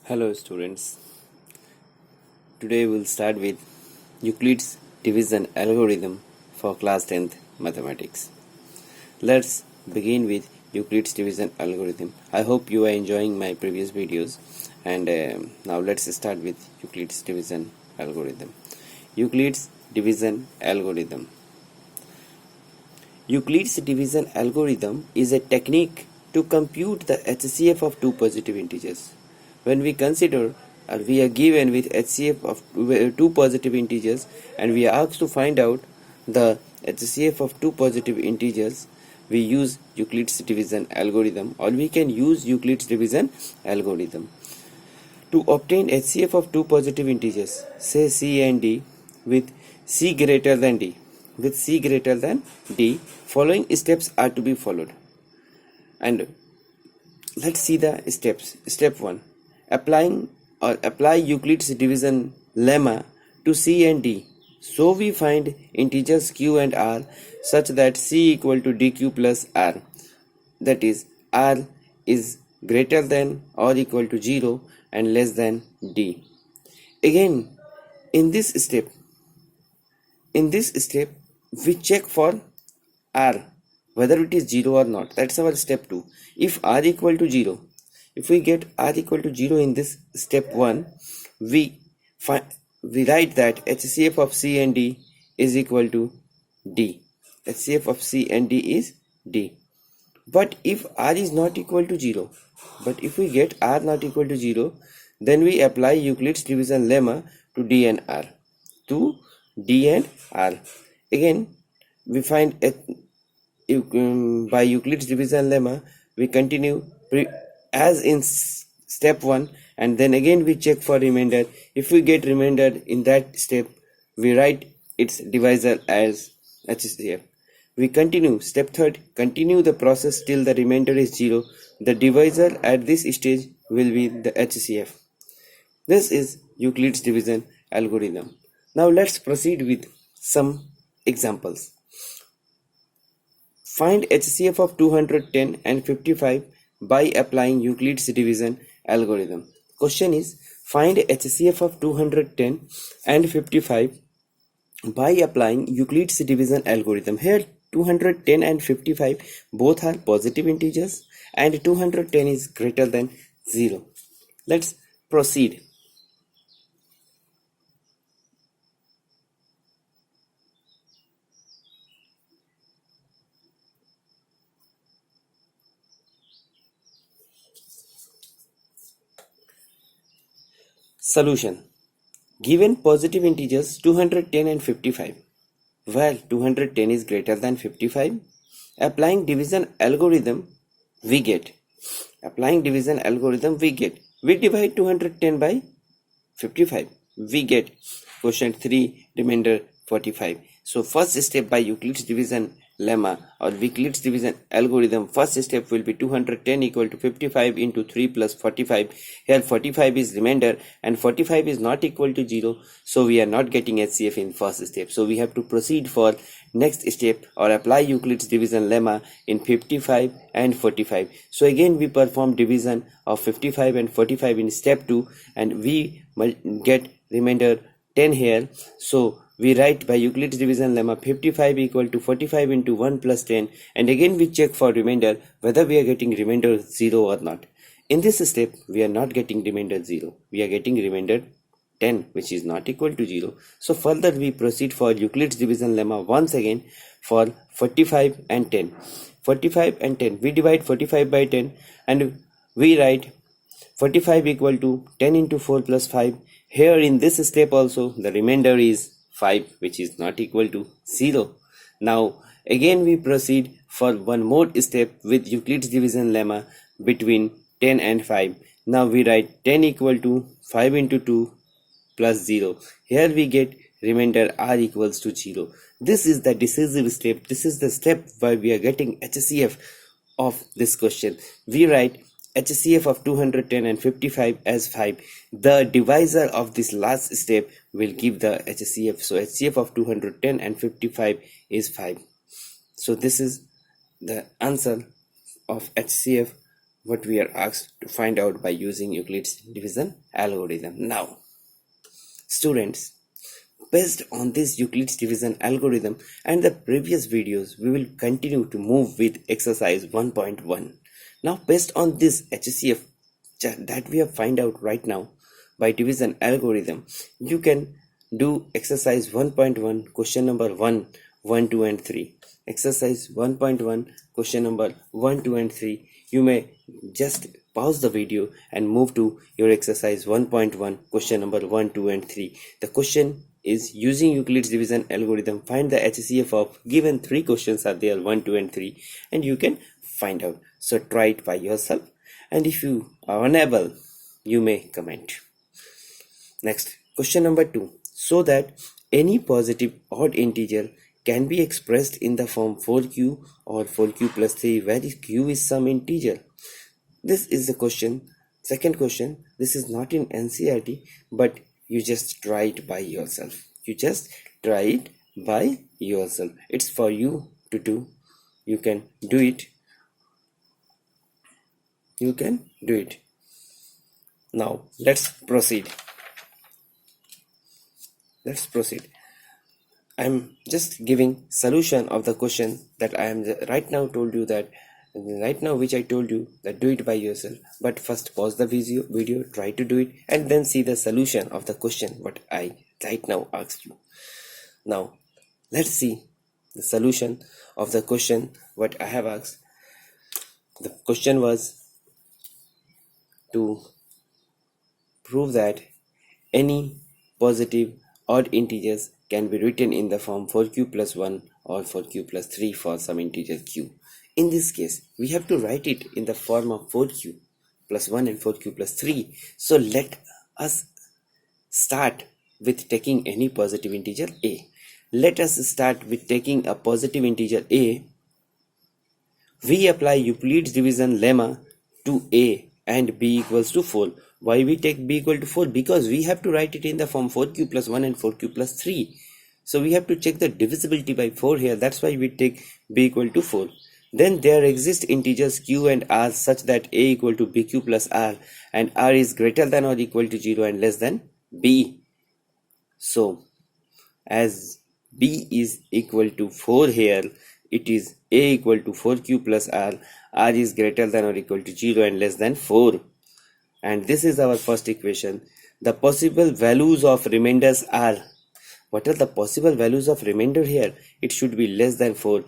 Hello students, today we'll start with Euclid's division algorithm for class 10th mathematics. Let's begin with Euclid's division algorithm. I hope you are enjoying my previous videos and now let's start with Euclid's division algorithm. Euclid's division algorithm. Euclid's division algorithm is a technique to compute the HCF of two positive integers. When we consider we are given with HCF of two positive integers and we are asked to find out the HCF of two positive integers, we use Euclid's division algorithm, or we can use Euclid's division algorithm. To obtain HCF of two positive integers, say C and D, with C greater than D, following steps are to be followed. And let's see the steps. Step 1. Apply Euclid's division lemma to C and D. So we find integers q and r such that C equal to dq plus r. That is, r is greater than or equal to 0 and less than d. Again, in this step we check for r whether it is 0 or not. That's our step 2. If r equal to 0, if we get r equal to 0 in this step 1, we write that HCF of C and D is equal to D. HCF of C and D is D. But if r is not equal to 0, but if we get r not equal to 0, then we apply Euclid's division lemma to D and R. Again, we find by Euclid's division lemma, we continue as in step 1, and then again we check for remainder. If we get remainder in that step, we write its divisor as HCF. We continue step 3rd, continue the process till the remainder is 0. The divisor at this stage will be the HCF. This is Euclid's division algorithm. Now let's proceed with some examples. Find HCF of 210 and 55 by applying Euclid's division algorithm. Question is, find HCF of 210 and 55 by applying Euclid's division algorithm. Here 210 and 55 both are positive integers and 210 is greater than 0. Let's proceed. Solution. Given positive integers 210 and 55, where 210 is greater than 55, applying division algorithm we get. We divide 210 by 55. We get quotient 3, remainder 45. So first step by Euclid's division lemma or Euclid's division algorithm, first step will be 210 equal to 55 into 3 plus 45. Here 45 is remainder and 45 is not equal to 0. So we are not getting HCF in first step. So we have to proceed for next step or apply Euclid's division lemma in 55 and 45. So again we perform division of 55 and 45 in step 2 and we get remainder 10 here. So we write by Euclid's division lemma 55 equal to 45 into 1 plus 10, and again we check for remainder whether we are getting remainder 0 or not. In this step we are not getting remainder 0, we are getting remainder 10 which is not equal to 0. So further we proceed for Euclid's division lemma once again for 45 and 10. 45 and 10, we divide 45 by 10 and we write 45 equal to 10 into 4 plus 5. Here in this step also the remainder is 5 which is not equal to 0. Now again we proceed for one more step with Euclid's division lemma between 10 and 5. Now we write 10 equal to 5 into 2 plus 0. Here we get remainder r equals to 0. This is the decisive step. This is the step where we are getting HCF of this question. We write HCF of 210 and 55 as 5. The divisor of this last step will give the HCF. So HCF of 210 and 55 is 5. So this is the answer of HCF what we are asked to find out by using Euclid's division algorithm. Now, students, based on this Euclid's division algorithm and the previous videos, we will continue to move with exercise 1.1. Now, based on this HCF that we have find out right now by division algorithm, you can do exercise 1.1 question number 1, 1, 2 and 3. Exercise 1.1 question number 1, 2 and 3. You may just pause the video and move to your exercise 1.1 question number 1, 2 and 3. The question is, using Euclid's division algorithm, find the HCF of given 3 questions are there, 1, 2 and 3, and you can find out. So try it by yourself, and if you are unable, you may comment. Next, question number 2. So that any positive odd integer can be expressed in the form 4q or 4q plus 3, where q is some integer. This is the question, second question. This is not in NCERT, but you just try it by yourself. You just try it by yourself. It's for you to do. You can do it. You can do it. Now, let's proceed. I'm just giving solution of the question that I am right now told you that right now which I told you that do it by yourself. But first pause the video, try to do it, and then see the solution of the question what I right now asked you. Now let's see the solution of the question what I have asked. The question was to prove that any positive odd integers can be written in the form 4q plus 1 or 4q plus 3 for some integer q. In this case, we have to write it in the form of 4q plus 1 and 4q plus 3. So let us start with taking any positive integer a. Let us start with taking a positive integer a. We apply Euclid's division lemma to a and b equals to 4. Why we take b equal to 4? Because we have to write it in the form 4q plus 1 and 4q plus 3. So we have to check the divisibility by 4 here. That's why we take b equal to 4. Then there exist integers q and r such that a equal to bq plus r and r is greater than or equal to 0 and less than b. So as b is equal to 4 here, it is a equal to 4q plus r is greater than or equal to 0 and less than 4. And this is our first equation. The possible values of remainders are, what are the possible values of remainder here? It should be less than 4,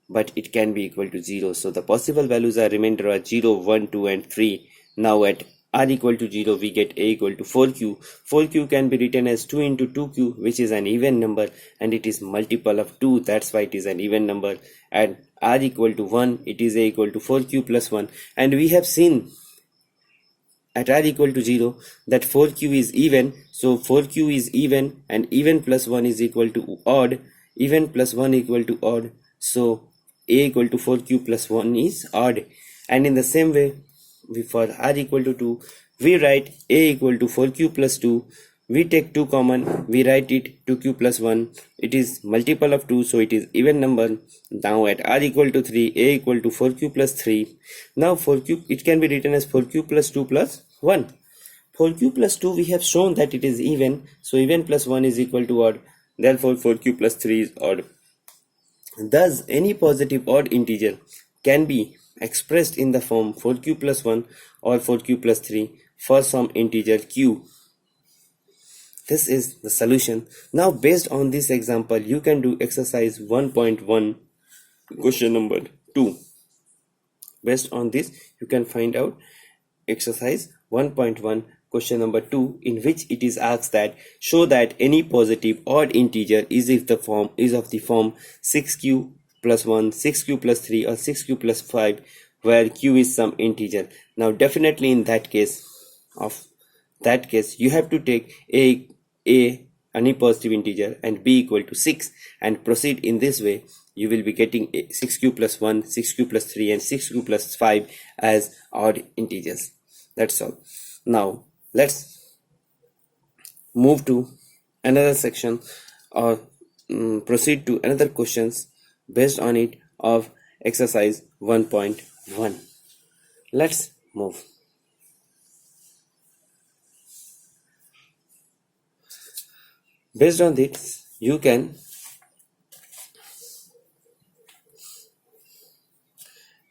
but it can be equal to 0. So the possible values are remainder are 0, 1, 2 and 3. Now at r equal to 0, we get a equal to 4q. 4q can be written as 2 into 2q, which is an even number, and it is multiple of 2. That's why it is an even number. At r equal to 1, it is a equal to 4q plus 1. And we have seen at r equal to 0 that 4q is even. So 4q is even, and even plus 1 is equal to odd. Even plus 1 equal to odd. So a equal to 4q plus 1 is odd. And in the same way, for r equal to 2, we write a equal to 4q plus 2. We take 2 common, we write it 2q plus 1. It is multiple of 2, so it is even number. Now at r equal to 3, a equal to 4q plus 3. Now 4q, it can be written as 4q plus 2 plus 1. 4q plus 2, we have shown that it is even, so even plus 1 is equal to odd. Therefore 4q plus 3 is odd. Thus any positive odd integer can be expressed in the form 4q plus 1 or 4q plus 3 for some integer q. This is the solution. Now based on this example, you can do exercise 1.1 question number 2. Based on this, you can find out exercise 1.1 question number 2, in which it is asked that show that any positive odd integer is of the form 6q plus 1, 6q plus 3 or 6q plus 5, where q is some integer. Now definitely in that case you have to take a any positive integer and b equal to 6 and proceed in this way. You will be getting 6q plus 1, 6q plus 3 and 6q plus 5 as odd integers. That's all. Now let's move to another section or proceed to another questions based on it of exercise 1.1. Let's move. Based on this, you can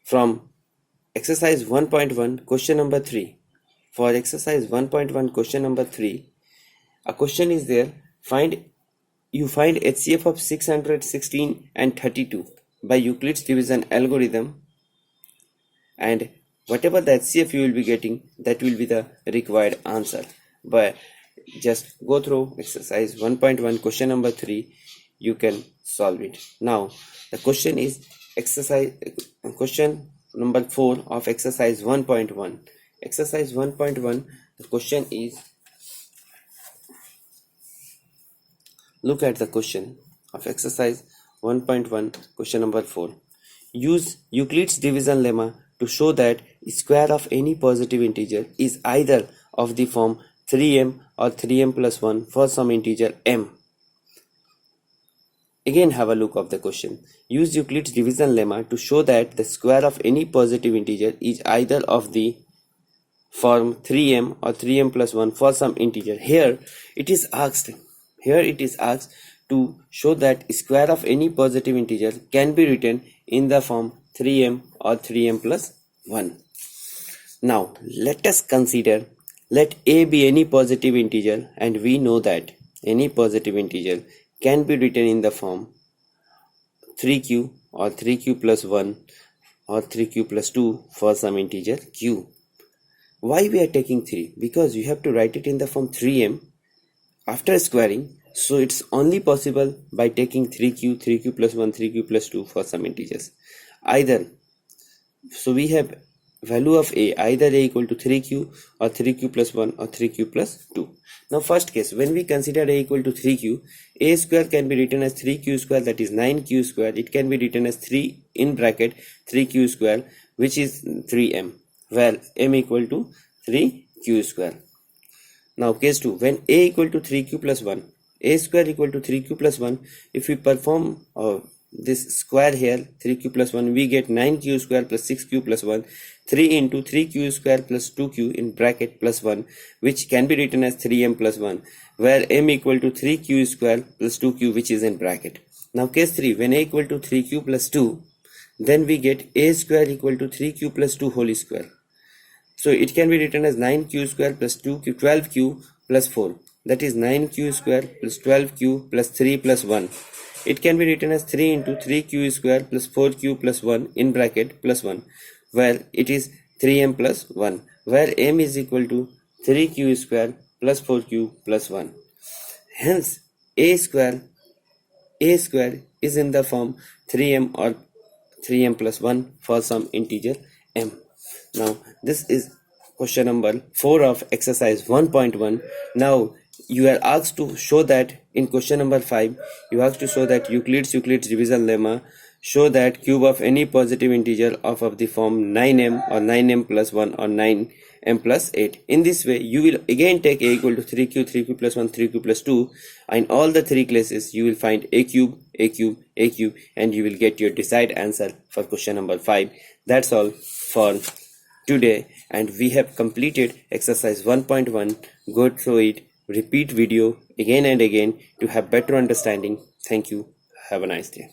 from exercise 1.1 question number 3. For exercise 1.1 question number 3, a question is there, you find HCF of 616 and 32 by Euclid's division algorithm, and whatever the HCF you will be getting, that will be the required answer. But just go through exercise 1.1 question number 3, you can solve it. Now the question is question number 4 of exercise 1.1. Exercise 1.1, the question is, look at the question of exercise 1.1 question number 4. Use Euclid's division lemma to show that square of any positive integer is either of the form 3m or 3m plus 1 for some integer m. Again have a look of the question. Use Euclid's division lemma to show that the square of any positive integer is either of the form 3m or 3m plus 1 for some integer. Here it is asked to show that square of any positive integer can be written in the form 3m or 3m plus 1. Now let us consider, let a be any positive integer, and we know that any positive integer can be written in the form 3q or 3q plus 1 or 3q plus 2 for some integer q. Why we are taking 3? Because you have to write it in the form 3m after squaring, so it's only possible by taking 3q, 3q plus 1, 3q plus 2 for some integers. Either, so we have value of a, either a equal to 3q or 3q plus 1 or 3q plus 2. Now first case, when we consider a equal to 3q, a square can be written as 3q square, that is 9q square. It can be written as 3 in bracket 3q square, which is 3m, where m equal to 3q square. Now case 2, when a equal to 3q plus 1, a square equal to 3q plus 1, if we perform this square here 3q plus 1, we get 9q square plus 6q plus 1, 3 into 3q square plus 2q in bracket plus 1, which can be written as 3m plus 1, where m equal to 3q square plus 2q, which is in bracket. Now case 3, when a equal to 3q plus 2, then we get a square equal to 3q plus 2 whole square. So it can be written as 9q square plus 2q, 12q plus 4, that is 9q square plus 12q plus 3 plus 1. It can be written as 3 into 3q square plus 4q plus 1 in bracket plus 1, where it is 3m plus 1, where m is equal to 3q square plus 4q plus 1. Hence a square is in the form 3m or 3m plus 1 for some integer m. Now this is question number 4 of exercise 1.1. Now you are asked to show that in question number 5, you have to show that Euclid's division lemma show that cube of any positive integer of the form 9m or 9m plus 1 or 9m plus 8. In this way you will again take a equal to 3q, 3q plus 1, 3q plus 2. In all the three cases you will find a cube, and you will get your desired answer for question number 5. That's all for today, and we have completed exercise 1.1. Go through it, repeat video again and again to have better understanding. Thank you. Have a nice day.